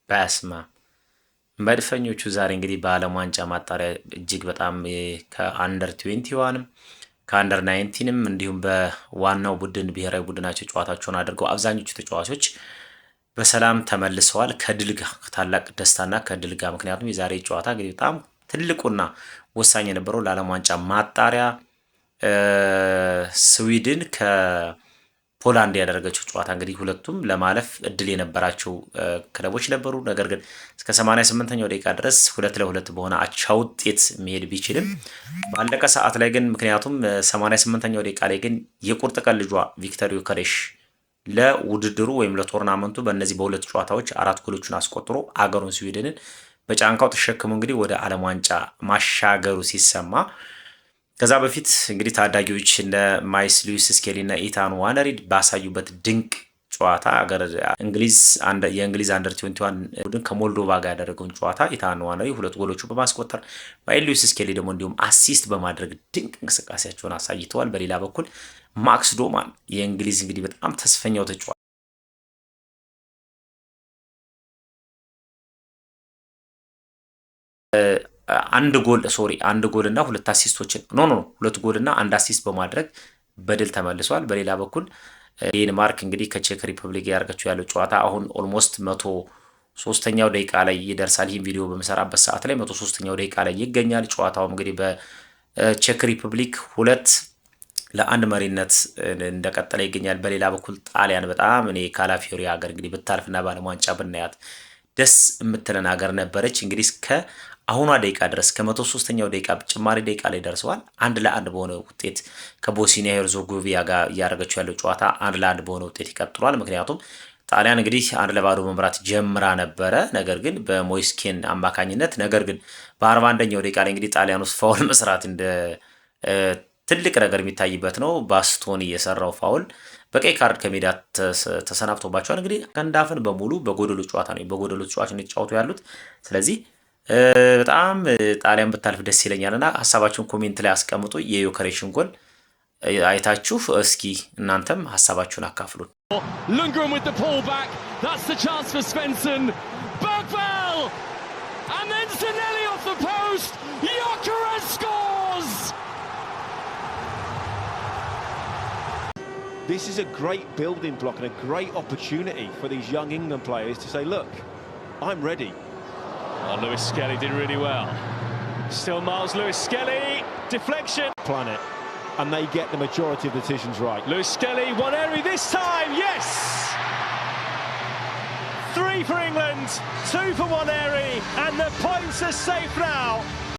በስማ መድፈኞቹ ዛሬ እንግዲህ በዓለም ዋንጫ ማጣሪያ እጅግ በጣም ከአንደር 21ም ከአንደር 19ም እንዲሁም በዋናው ቡድን ብሔራዊ ቡድናቸው ጨዋታቸውን አድርገው አብዛኞቹ ተጫዋቾች በሰላም ተመልሰዋል ከድል ጋር ታላቅ ደስታና ከድል ጋር። ምክንያቱም የዛሬ ጨዋታ እንግዲህ በጣም ትልቁና ወሳኝ የነበረው ለዓለም ዋንጫ ማጣሪያ ስዊድን ፖላንድ ያደረገችው ጨዋታ እንግዲህ ሁለቱም ለማለፍ እድል የነበራቸው ክለቦች ነበሩ። ነገር ግን እስከ 88ኛው ደቂቃ ድረስ 2-2 በሆነ አቻ ውጤት መሄድ ቢችልም ባለቀ ሰዓት ላይ ግን ምክንያቱም 88ኛው ደቂቃ ላይ ግን የቁርጥ ቀን ልጇ ቪክተር ዮከሬሽ ለውድድሩ ወይም ለቶርናመንቱ በእነዚህ በሁለት ጨዋታዎች 4 ጎሎችን አስቆጥሮ አገሩን ስዊድንን በጫንቃው ተሸክሞ እንግዲህ ወደ ዓለም ዋንጫ ማሻገሩ ሲሰማ ከዛ በፊት እንግዲህ ታዳጊዎች እንደ ማይስ ሉዊስ ስኬሊ እና ኢታን ዋነሪድ ባሳዩበት ድንቅ ጨዋታ የእንግሊዝ አንደር 21 ቡድን ከሞልዶቫ ጋር ያደረገውን ጨዋታ ኢታን ዋነሪ 2 ጎሎችን በማስቆጠር ማይስ ሉዊስ ስኬሊ ደግሞ እንዲሁም አሲስት በማድረግ ድንቅ እንቅስቃሴያቸውን አሳይተዋል። በሌላ በኩል ማክስ ዶማን የእንግሊዝ እንግዲህ በጣም ተስፈኛው ተጫዋች አንድ ጎል እና 2 አሲስቶችን ሁለት ጎል እና 1 አሲስት በማድረግ በድል ተመልሷል። በሌላ በኩል ዴንማርክ እንግዲህ ከቼክ ሪፐብሊክ ያደረገችው ያለው ጨዋታ አሁን ኦልሞስት 103ኛው ደቂቃ ላይ ይደርሳል። ይህን ቪዲዮ በመሰራበት ሰዓት ላይ 103ኛው ደቂቃ ላይ ይገኛል። ጨዋታው እንግዲህ በቼክ ሪፐብሊክ 2-1 መሪነት እንደቀጠለ ይገኛል። በሌላ በኩል ጣሊያን በጣም እኔ ካላፊዮሪ ሀገር እንግዲህ ብታልፍና በዓለም ዋንጫ ብናያት ደስ የምትለን ሀገር ነበረች። እንግዲህ እስከ አሁኗ ደቂቃ ድረስ ከ103ኛው ደቂቃ ጭማሪ ደቂቃ ላይ ደርሰዋል። 1-1 በሆነ ውጤት ከቦስኒያ ሄርዞጎቪና ጋር እያደረገችው ያለው ጨዋታ 1-1 በሆነ ውጤት ይቀጥሏል። ምክንያቱም ጣሊያን እንግዲህ 1-0 መምራት ጀምራ ነበረ። ነገር ግን በሞይስኬን አማካኝነት ግን በ41ኛው ደቂቃ ላይ እንግዲህ ጣሊያን ውስጥ ፋውል መስራት እንደ ትልቅ ነገር የሚታይበት ነው። ባስቶኒ የሰራው ፋውል በቀይ ካርድ ከሜዳ ተሰናብቶባቸዋል። እንግዲህ ከንዳፍን በሙሉ በጎደሎ ጨዋታ ነው የተጫወቱ ያሉት። ስለዚህ በጣም ጣሊያን ብታልፍ ደስ ይለኛልና ሀሳባችሁን ኮሜንት ላይ አስቀምጡ። የዮከሬሽን ጎል አይታችሁ እስኪ እናንተም ሀሳባችሁን አካፍሉን። Lundgren with the pull back. That's the chance for Svensson. Bergvall! And then Zanelli off the post. Gyökeres scores! This is a great building block and a great opportunity for these young England players to say, look, I'm ready. Oh, Lewis Skelly did really well. Still Miles Lewis Skelly. Deflection. Planet. And they get the majority of the decisions right. Lewis Skelly, Waneri this time, yes! 3 for England, 2 for Waneri, and the points are safe now.